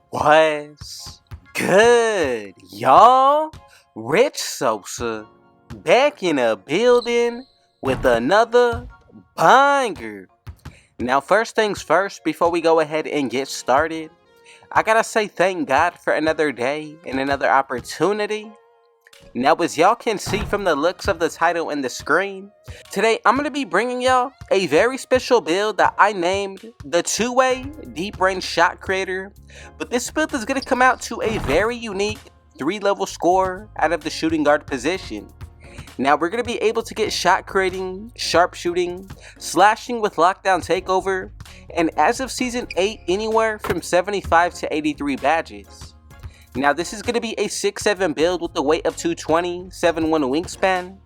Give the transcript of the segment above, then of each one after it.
What's good, y'all? Rich Sosa back in a building with another banger. Now, first things first, before we go ahead and get started, I gotta say thank God for another day and another opportunity. Now, as y'all can see from the looks of the title and the screen, today I'm going to be bringing y'all a very special build that I named the two-way deep range shot creator. But this build is going to come out to a very unique 3-level score out of the shooting guard position. Now we're going to be able to get shot creating, sharpshooting, slashing with lockdown takeover, and as of season 8 anywhere from 75 to 83 badges. Now this is going to be a 6'7 build with a weight of 220, 7'1 wingspan.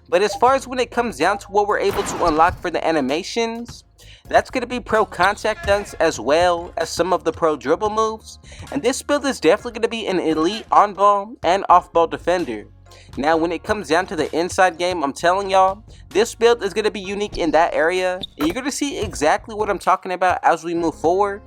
But as far as when it comes down to what we're able to unlock for the animations, that's going to be pro contact dunks as well as some of the pro dribble moves. And this build is definitely going to be an elite on-ball and off-ball defender. Now when it comes down to the inside game, I'm telling y'all, this build is going to be unique in that area. And you're going to see exactly what I'm talking about as we move forward.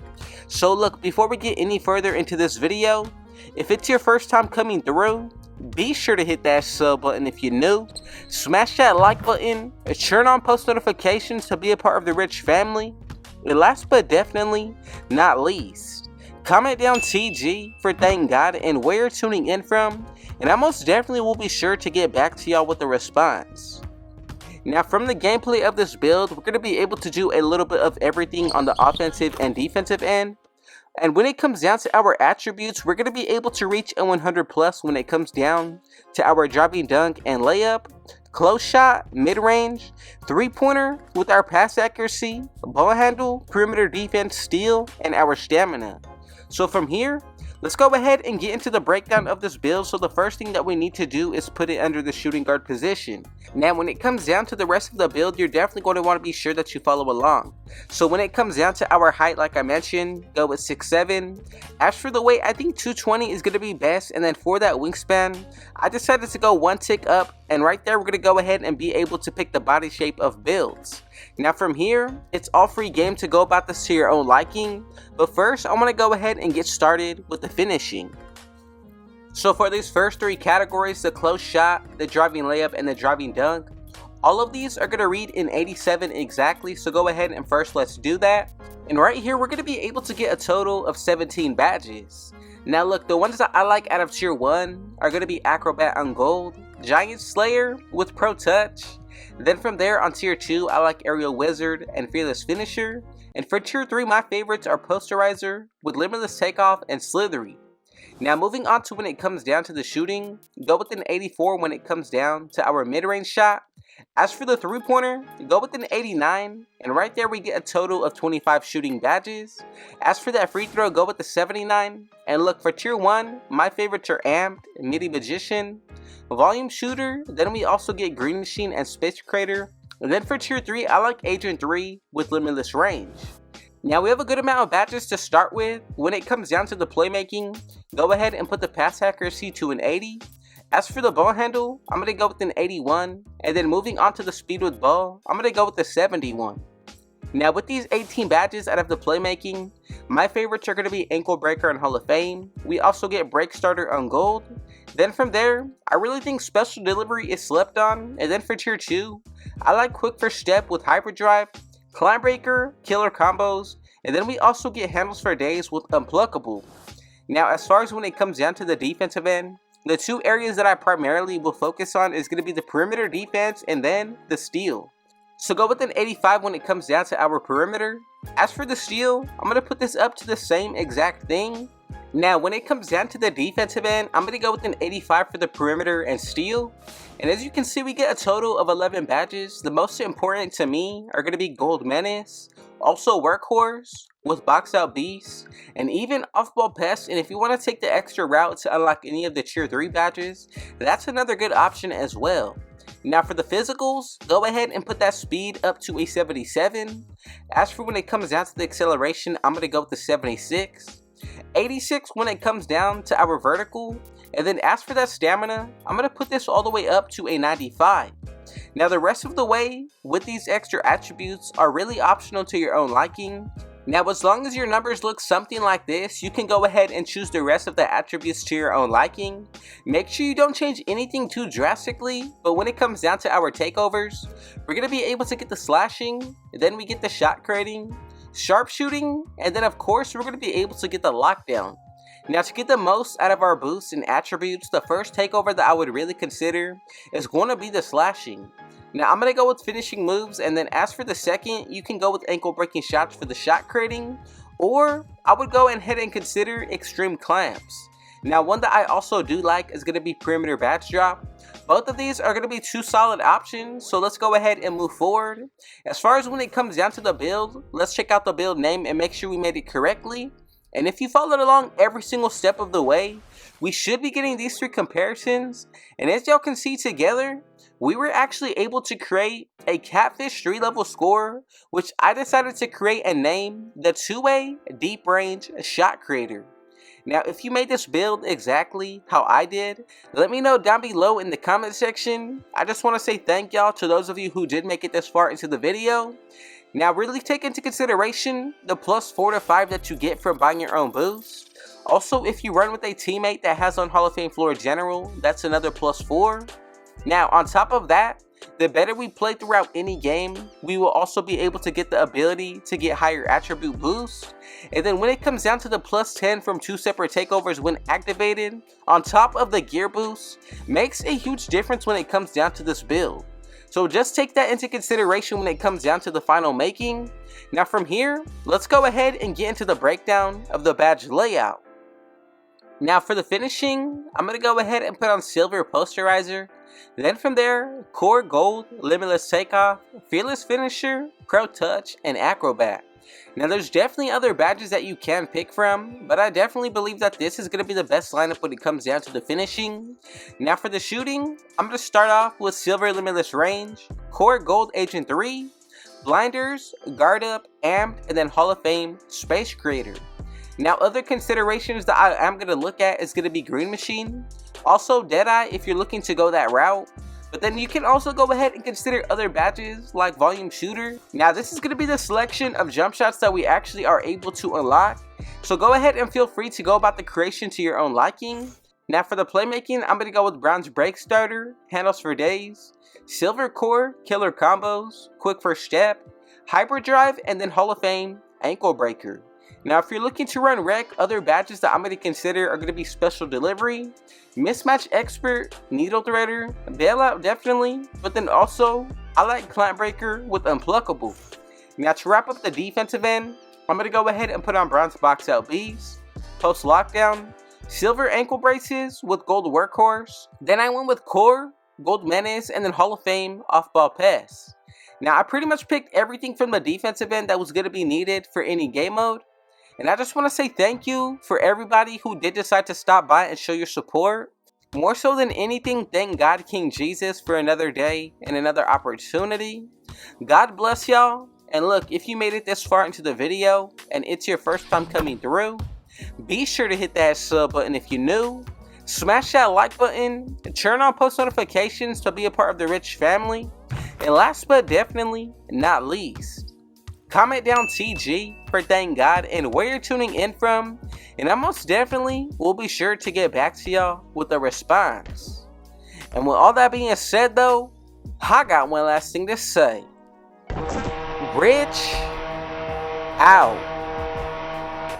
So look, before we get any further into this video, if it's your first time coming through, be sure to hit that sub button if you're new, smash that like button, and turn on post notifications to be a part of the Rich family. And last but definitely not least, comment down TG for thank God and where you're tuning in from, and I most definitely will be sure to get back to y'all with a response. Now from the gameplay of this build, we're going to be able to do a little bit of everything on the offensive and defensive end. And when it comes down to our attributes, we're going to be able to reach a 100 plus when it comes down to our driving dunk and layup, close shot, mid-range, three-pointer with our pass accuracy, ball handle, perimeter defense, steal, and our stamina. So from here, let's go ahead and get into the breakdown of this build. So the first thing that we need to do is put it under the shooting guard position. Now when it comes down to the rest of the build, you're definitely going to want to be sure that you follow along. So when it comes down to our height, like I mentioned, go with 6'7". As for the weight, I think 220 is going to be best. And then for that wingspan, I decided to go one tick up. And right there, we're going to go ahead and be able to pick the body shape of builds. Now from here, it's all free game to go about this to your own liking. But first, I want to go ahead and get started with the finishing. So for these first three categories, the close shot, the driving layup, and the driving dunk, all of these are going to read in 87 exactly, so go ahead and first let's do that. And right here, we're going to be able to get a total of 17 badges. Now look, the ones that I like out of tier 1 are going to be Acrobat on gold, Giant Slayer with Pro Touch. Then from there on tier 2, I like Aerial Wizard and Fearless Finisher. And for tier 3, my favorites are Posterizer with Limitless Takeoff and Slithery. Now moving on to when it comes down to the shooting, go with an 84 when it comes down to our mid-range shot. As for the three-pointer, go with an 89, and right there we get a total of 25 shooting badges. As for that free throw, go with the 79, and look, for tier 1, my favorites are Amped, Midi Magician, Volume Shooter, then we also get Green Machine and Space Creator, and then for tier 3, I like Agent 3 with Limitless Range. Now we have a good amount of badges to start with. When it comes down to the playmaking, go ahead and put the pass accuracy to an 80. As for the ball handle, I'm going to go with an 81, and then moving on to the speed with ball, I'm going to go with the 71. Now with these 18 badges out of the playmaking, my favorites are going to be Ankle Breaker and Hall of Fame. We also get Break Starter on gold. Then from there, I really think Special Delivery is slept on, and then for tier 2, I like Quick First Step with Hyperdrive, Climb Breaker, Killer Combos, and then we also get Handles for Days with Unpluckable. Now as far as when it comes down to the defensive end, the two areas that I primarily will focus on is going to be the perimeter defense and then the steal. So go with an 85 when it comes down to our perimeter. As for the steal, I'm going to put this up to the same exact thing. Now when it comes down to the defensive end, I'm going to go with an 85 for the perimeter and steal. And as you can see, we get a total of 11 badges. The most important to me are going to be Gold Menace, also Workhorse with Box Out Beast, and even Off-Ball Pest. And if you want to take the extra route to unlock any of the tier 3 badges, that's another good option as well. Now for the physicals, go ahead and put that speed up to a 77. As for when it comes down to the acceleration, I'm going to go with the 76. 86 when it comes down to our vertical, and then as for that stamina, I'm going to put this all the way up to a 95. Now the rest of the way with these extra attributes are really optional to your own liking. Now, as long as your numbers look something like this, you can go ahead and choose the rest of the attributes to your own liking. Make sure you don't change anything too drastically, but when it comes down to our takeovers, we're going to be able to get the slashing, then we get the shot creating, sharpshooting, and then of course we're going to be able to get the lockdown. Now, to get the most out of our boosts and attributes, the first takeover that I would really consider is going to be the slashing. Now, I'm going to go with finishing moves, and then as for the second, you can go with ankle breaking shots for the shot creating, or I would go ahead and consider extreme clamps. Now, one that I also do like is going to be perimeter badge drop. Both of these are going to be two solid options, so let's go ahead and move forward. As far as when it comes down to the build, let's check out the build name and make sure we made it correctly. And if you followed along every single step of the way, we should be getting these three comparisons. And as y'all can see together, we were actually able to create a Catfish 3 level score, which I decided to create and name the 2-way deep range shot creator. Now, if you made this build exactly how I did, let me know down below in the comment section. I just want to say thank y'all to those of you who did make it this far into the video. Now, really take into consideration the +4 to 5 that you get from buying your own boost. Also, if you run with a teammate that has on Hall of Fame floor general, that's another +4. Now, on top of that, the better we play throughout any game, we will also be able to get the ability to get higher attribute boost. And then when it comes down to the +10 from 2 separate takeovers when activated, on top of the gear boost, makes a huge difference when it comes down to this build. So just take that into consideration when it comes down to the final making. Now from here, let's go ahead and get into the breakdown of the badge layout. Now for the finishing, I'm going to go ahead and put on Silver Posterizer. Then from there, Core Gold, Limitless Takeoff, Fearless Finisher, Pro Touch, and Acrobat. Now there's definitely other badges that you can pick from, but I definitely believe that this is going to be the best lineup when it comes down to the finishing. Now for the shooting, I'm going to start off with Silver Limitless Range, Core Gold Agent 3, Blinders, Guard Up, Amped, and then Hall of Fame Space Creator. Now other considerations that I am going to look at is going to be Green Machine, also Deadeye if you're looking to go that route. But then you can also go ahead and consider other badges like Volume Shooter. Now this is going to be the selection of jump shots that we actually are able to unlock. So go ahead and feel free to go about the creation to your own liking. Now for the playmaking, I'm going to go with Bronze Break Starter, Handles for Days, Silver Core, Killer Combos, Quick First Step, Hyperdrive, and then Hall of Fame Ankle Breaker. Now if you're looking to run rec, other badges that I'm going to consider are going to be Special Delivery, Mismatch Expert, Needle Threader, Bailout definitely, but then also I like Clamp Breaker with Unpluckable. Now to wrap up the defensive end, I'm going to go ahead and put on Bronze Box Out Bees, Post Lockdown, Silver Ankle Braces with Gold Workhorse, then I went with Core, Gold Menace, and then Hall of Fame Off Ball Pass. Now I pretty much picked everything from the defensive end that was going to be needed for any game mode. And I just want to say thank you for everybody who did decide to stop by and show your support. More so than anything, thank God King Jesus for another day and another opportunity. God bless y'all. And look, if you made it this far into the video and it's your first time coming through, be sure to hit that sub button if you're new. Smash that like button, turn on post notifications to be a part of the Rich family. And last but definitely not least, comment down TG for thank God and where you're tuning in from, and I most definitely will be sure to get back to y'all with a response. And with all that being said though, I got one last thing to say. Rich out.